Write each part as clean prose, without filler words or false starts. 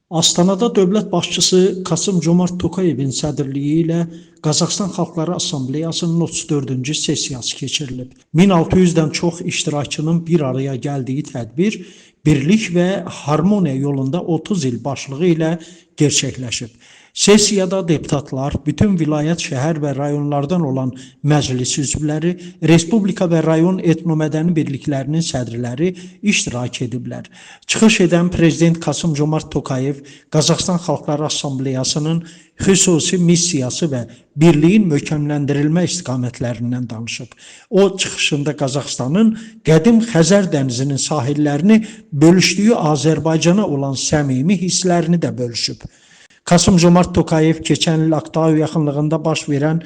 Astanada dövlət başçısı Kasım-Comart Tokayevin sədrliyi ilə Qazaxıstan Xalqları Assambleyasının 34-cü sessiyası keçirilib. 1600-dən çox iştirakçının bir araya gəldiyi tədbir birlik və harmoniya yolunda 30 il başlığı ilə gerçəkləşib. Sessiyada deputatlar, bütün vilayət, şəhər və rayonlardan olan məclis üzvləri, respublika və rayon etnomədəni birliklərinin sədrləri iştirak ediblər. Çıxış edən Prezident Kasım-Comart Tokayev Qazaxıstan Xalqları Assambleyasının xüsusi missiyası və birliyin möhkəmləndirilmə istiqamətlərindən danışıb. O, çıxışında Qazaxıstanın qədim Xəzər dənizinin sahillərini bölüşdüyü Azərbaycana olan səmimi hisslərini də bölüşüb. Kasım-Comart Tokayev keçən il Aktau yaxınlığında baş verən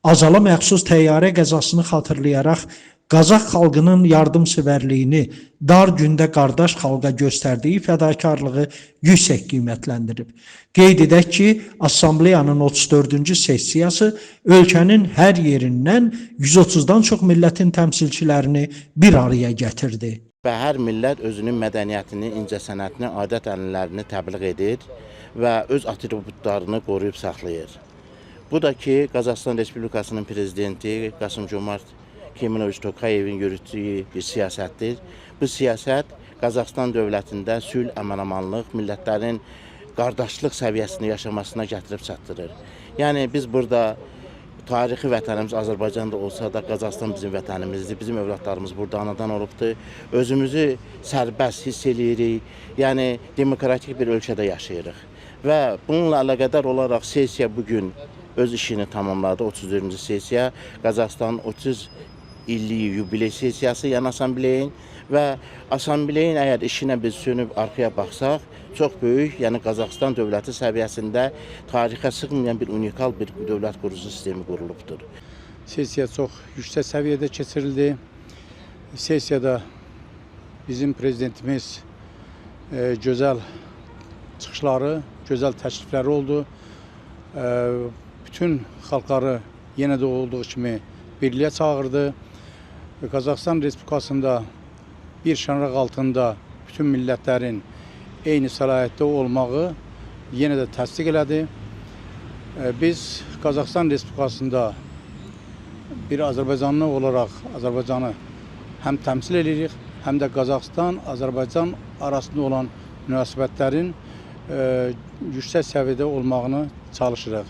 Azala məxsus təyyarə qəzasını xatırlayaraq Qazax xalqının yardımsevərliyini, dar gündə qardaş xalqa göstərdiyi fədakarlığı yüksək qiymətləndirib. Qeyd edək ki, Assambleyanın 34-cü sessiyası ölkənin hər yerindən 130-dan çox millətin təmsilçilərini bir araya gətirdi. Və hər millət özünün mədəniyyətini, incəsənətini, adət-ənənələrini təbliğ edir və öz atributlarını qoruyub saxlayır. Bu da ki, Qazaxıstan Respublikasının prezidenti Kasım-Comart Kemaloviç Tokayevin yürütdüyü bir siyasətdir. Bu siyasət Qazaxıstan dövlətində sülh, əmin-amanlıq, millətlərin qardaşlıq səviyyəsini yaşamasına gətirib çatdırır. Yəni biz burada tarixi vətənimiz Azərbaycanda olsa da Qazaxıstan bizim vətənimizdir, bizim övladlarımız burada anadan olubdur. Özümüzü sərbəst hiss eləyirik, yəni demokratik bir ölkədə yaşayırıq. Və bununla əlaqədar olaraq sessiya bugün öz işini tamamladı, 34-cü sessiya. Qazaxıstan 30 illik yubiley sessiyası yəni assambleyin və assambleyin əgər işinə biz sönüb arxaya baxsaq, çox böyük, yəni Qazaxıstan dövləti səviyyəsində tarixə sığmayan bir unikal bir dövlət qurucu sistemi qurulubdur. Sessiya çox yüksək səviyyədə keçirildi. Sessiyada bizim prezidentimiz gözəl çıxışları, gözəl təklifləri oldu. Bütün xalqları yenə də olduğu kimi birliyə çağırdı. Qazaxıstan Respublikasında bir şanraq altında bütün millətlərin eyni səlahiyyətdə olmağı yenə də təsdiq elədi. Biz Qazaxıstan Respublikasında bir Azərbaycanlı olaraq Azərbaycanı həm təmsil edirik, həm də Qazaxıstan, Azərbaycan arasında olan münasibətlərin yüksək səviyyədə olmağını çalışırıq.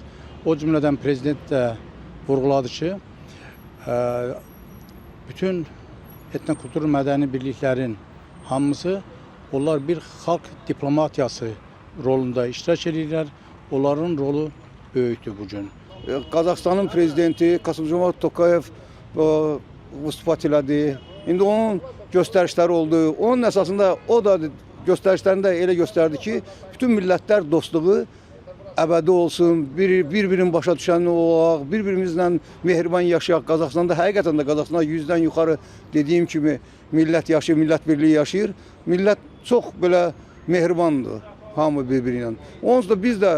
O cümlədən prezident də vurğuladı ki, bütün etnokultur mədəni birliklərin hamısı onlar bir xalq diplomatiyası rolunda iştirak edirlər. Onların rolu böyükdür bugün. Qazaxıstanın prezidenti Kasım-Comart Tokayev vüsbat elədi. İndi onun göstərişləri oldu. Onun əsasında o da göstərişlərində elə göstərdi ki, bütün millətlər dostluğu əbədi olsun, bir-birinin başa düşəni olaq, bir-birimizlə mehriban yaşayaq. Qazaxıstanda həqiqətən də Qazaxıstanda 100-dən yuxarı dediyim kimi millət yaşayır, millət birliyi yaşayır. Millət çox belə mehribandır, hamı bir-biri ilə. Onsuz da biz də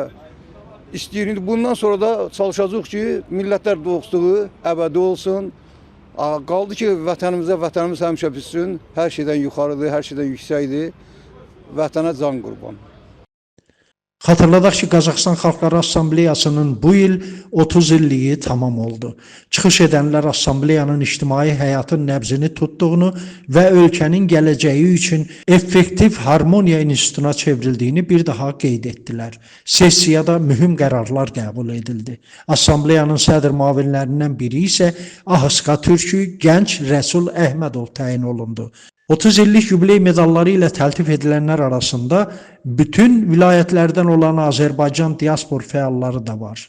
istəyirik, bundan sonra da çalışacağıq ki, millətlər dostluğu əbədi olsun. Qaldı ki, vətənimiz həmişə bitsin, hər şeydən yuxarıdır, hər şeydən yüksəkdir. Vətənə can qurban. Xatırladaq ki, Qazaxıstan Xalqları Assambleyasının bu il 30 illiyi tamam oldu. Çıxış edənlər Assambleyanın ictimai həyatın nəbzini tutduğunu və ölkənin gələcəyi üçün effektiv harmoniya institutuna çevrildiyini bir daha qeyd etdilər. Sessiyada mühüm qərarlar qəbul edildi. Assambleyanın sədr müavinlərindən biri isə Ahıska Türkü Gənc Rəsul Əhmədov təyin olundu. 30 illik yubiley medalları ilə təltif edilənlər arasında bütün vilayətlərdən olan Azərbaycan diaspor fəalları da var.